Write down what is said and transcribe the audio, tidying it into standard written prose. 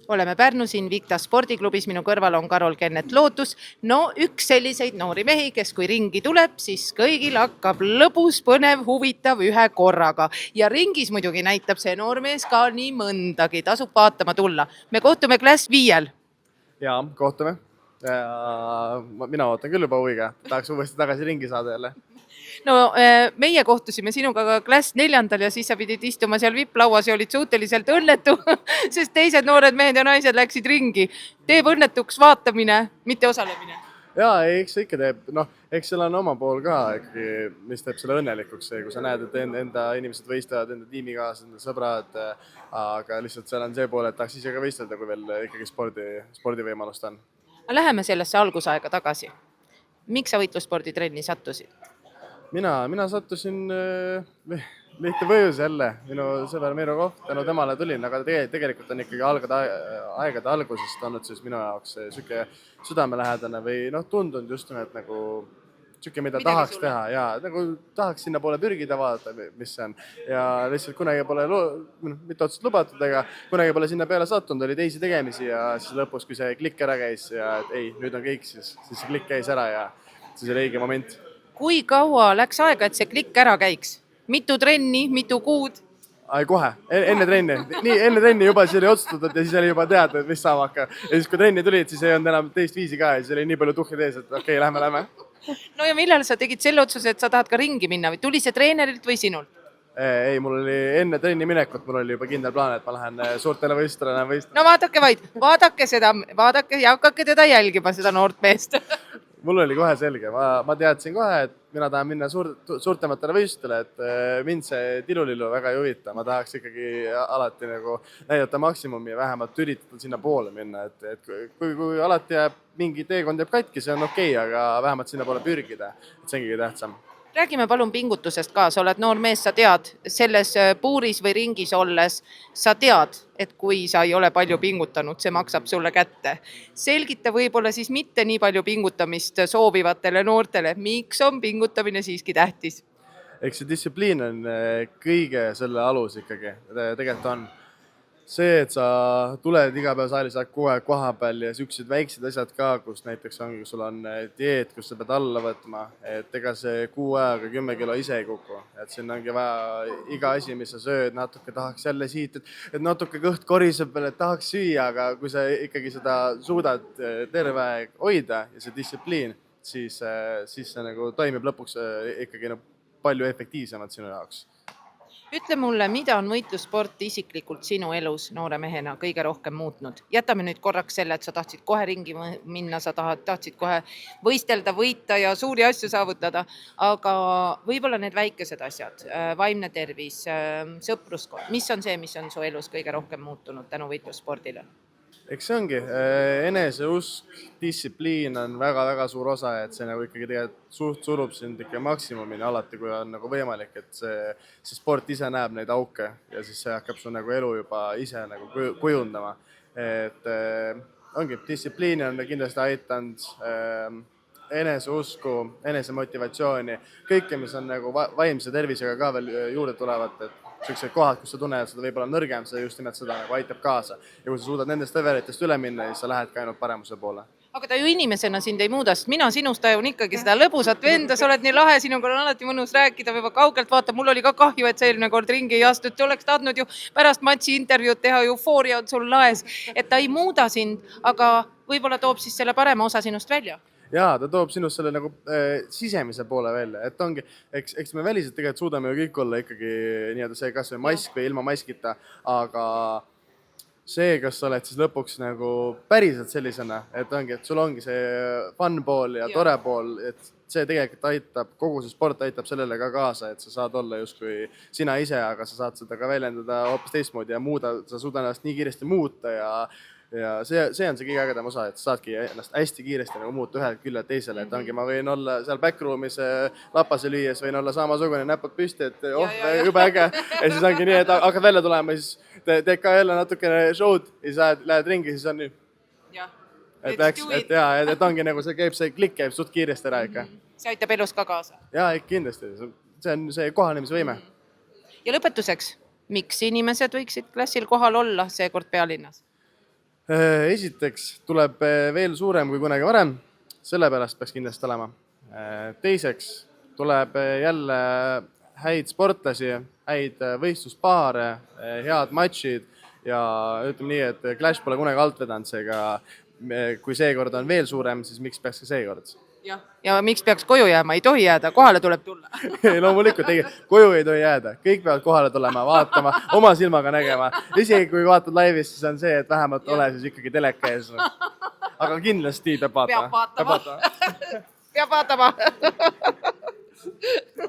Oleme Pärnus Invicta spordiklubis, minu kõrval on Karol Kennet Lootus. No üks selliseid noori mehi, kes kui ringi tuleb, siis kõigil hakkab lõbus, põnev, huvitav ühe korraga. Ja ringis muidugi näitab see noormees ka nii mõndagi, tasub vaatama tulla. Me kohtume klass 5. Jaa, kohtume. Mina ootan küll juba huviga. Tahaks uuesti tagasi ringi saada jälle. No meie kohtusime sinuga ka klass 4. ja siis sa pidid istuma seal VIP-lauas ja olid suhteliselt õnnetu, sest teised noored mehed ja naised läksid ringi. Teeb õnnetuks vaatamine, mitte osalemine. Jaa, eks see ikka teeb. Eks seal on oma pool ka, mis teeb selle õnnelikuks. Kui sa näed, et enda inimesed võistavad, enda tiimikaaslased, enda sõbrad, aga lihtsalt seal on see pool, et tahaks ise ka võistelda, kui veel ikkagi spordivõimalust on. Läheme sellesse algusaega tagasi. Miks sa võitlussporditrenni sattusid? Mina sattusin lihtne põhjus jälle. Minu sõber Meiro Koht, tänu temale tulin, aga tegelikult on ikkagi aegade algusest olnud siis minu jaoks siuke südamelähedane või tundunud just nimelt nagu siuke, mida tahaks teha ja nagu tahaks sinna poole pürgida, vaadata, mis see on. Ja lihtsalt kunagi pole, mitte otsast lubatud, aga kunagi pole sinna peale sattunud, oli teisi tegemisi ja siis lõpus, kui see klikk ära käis ja et ei, nüüd on kõik, siis see klikk käis ära ja siis oli õige moment. Kui kaua läks aega, et see klikk ära käiks? Mitu trenni, mitu kuud? Kohe, enne trenni juba siis oli otsustatud ja siis oli juba teada, mis saama hakka. Ja siis kui trenni tulid, siis ei olnud enam teist viisi ka ja siis oli nii palju tuhhi tees, et okei, lähme. No ja millal sa tegid selle otsuse, et sa tahad ka ringi minna või tuli see treenerilt või sinult? Ei, mul oli enne trenni minekut, mul oli juba kindel plaan, et ma lähen suurtele võistlustele. No vaadake seda, ja hakake teda jälgima, seda noort meest. Mul oli kohe selge, ma teadsin kohe, et mina tahan minna suurtematele võistlustele, et mind see tilulillu väga ei huvita. Ma tahaks ikkagi alati nagu näidata maksimumi ja vähemalt üritada sinna poole minna. Et kui alati jääb mingi teekond jääb katki, see on okei, aga vähemalt sinna poole pürgida. Et see on kõige tähtsam. Räägime palun pingutusest ka, sa oled noor mees, sa tead, selles puuris või ringis olles, sa tead, et kui sa ei ole palju pingutanud, see maksab sulle kätte. Selgita võib-olla siis mitte nii palju pingutamist soovivatele noortele, miks on pingutamine siiski tähtis? Eks see distsipliin on kõige selle alus ikkagi, tegelikult on. See, et sa tuled iga päev saali, sa kohe koha peal ja siuksed väiksed asjad ka, kus näiteks ongi, sul on dieet, kus sa pead alla võtma, et ega see 6 ajaga 10 kilo ise ei kuku. Et siin ongi vaja iga asi, mis sa sööd, natuke tahaks jälle siit, et natuke kõht koriseb veel, et tahaks süüa, aga kui sa ikkagi seda suudad terve aeg hoida ja see distsipliin, siis see nagu toimib lõpuks ikkagi palju efektiivsemalt sinu jaoks. Ütle mulle, mida on võitlussport isiklikult sinu elus noore mehena kõige rohkem muutnud? Jätame nüüd korraks selle, et sa tahtsid kohe ringi minna, sa tahtsid kohe võistelda, võita ja suuri asju saavutada, aga võib-olla need väikesed asjad, vaimne tervis, sõpruskond, mis on see, mis on su elus kõige rohkem muutunud tänu võitlusspordile? Eks see ongi, eneseusk, distsipliin on väga-väga suur osa, et see nagu ikkagi tegelikult surub sind ikka maksimumini alati, kui on nagu võimalik, et see sport ise näeb neid auke ja siis see hakkab su nagu elu juba ise nagu kujundama. Et ongi, distsipliini on kindlasti aitanud, eneseusku, enesemotivatsiooni, kõike, mis on nagu vaimse tervisega ka veel juurde tulevat, et sellised kohad, kus sa tunned, et seda võib-olla nõrgem, see just nimelt seda nagu aitab kaasa. Ja kui sa suudad nendest levelitest üle minna, siis sa lähed ka ainult paremuse poole. Aga ta ju inimesena sind ei muuda, sest mina sinust tajun ikkagi seda lõbusat venda, sa oled nii lahe, sinuga on alati mõnus rääkida, või kaugelt vaata, mul oli ka kahju, et sa eelmine kord ringi ei astu, et oleks tahtnud ju pärast matši intervjuud teha, eufooria on sul laes, et ta ei muuda sind, aga võib-olla toob siis selle parema osa sinust välja. Jaa, ta toob sinust selle nagu sisemise poole välja, et ongi, eks me väliselt tegelikult suudame ju kõik olla ikkagi nii-öelda see kas või mask või ilma maskita, aga see, kas sa oled siis lõpuks nagu päriselt sellisena, et ongi, et sul ongi see fun pool ja tore pool, et see tegelikult aitab, kogu see sport aitab sellele ka kaasa, et sa saad olla justkui sina ise, aga sa saad seda ka väljendada hoopis teistmoodi ja sa suudad ennast nii kiiresti muuta ja see on see kõige ägedam osa, et saadki ennast hästi kiiresti nagu muuta ühelt küljelt teisele, et ongi, ma võin olla seal backroom'is lapase lüües, võin olla samasugune näpud püsti, et jube äge ja siis ongi nii, et hakkad välja tulema, siis teed ka jälle natukene show'd ja siis lähed ringi, siis on nii. Et ongi nagu see klikk käib suht kiiresti ära ikka. See aitab elus ka kaasa. Jaa, kindlasti, see on see kohanemisvõime. Ja lõpetuseks, miks inimesed võiksid klassil kohal olla seekord pealinnas? Esiteks tuleb veel suurem kui kunagi varem, sellepärast peaks kindlasti olema. Teiseks tuleb jälle häid sportlasi, häid võistluspaare, head matšid ja ütleme nii, et Clash pole kunagi alt vedanud, seega kui seekord on veel suurem, siis miks peaks ka seekord? Ja miks peaks koju jääma? Ei tohi jääda, kohale tuleb tulla. Loomulikult, koju ei tohi jääda, kõik peavad kohale tulema, vaatama, oma silmaga nägema. Isegi kui vaatad laivis, siis on see, et vähemalt ole siis ikkagi teleka ees. Aga kindlasti peab vaatama. Peab vaatama.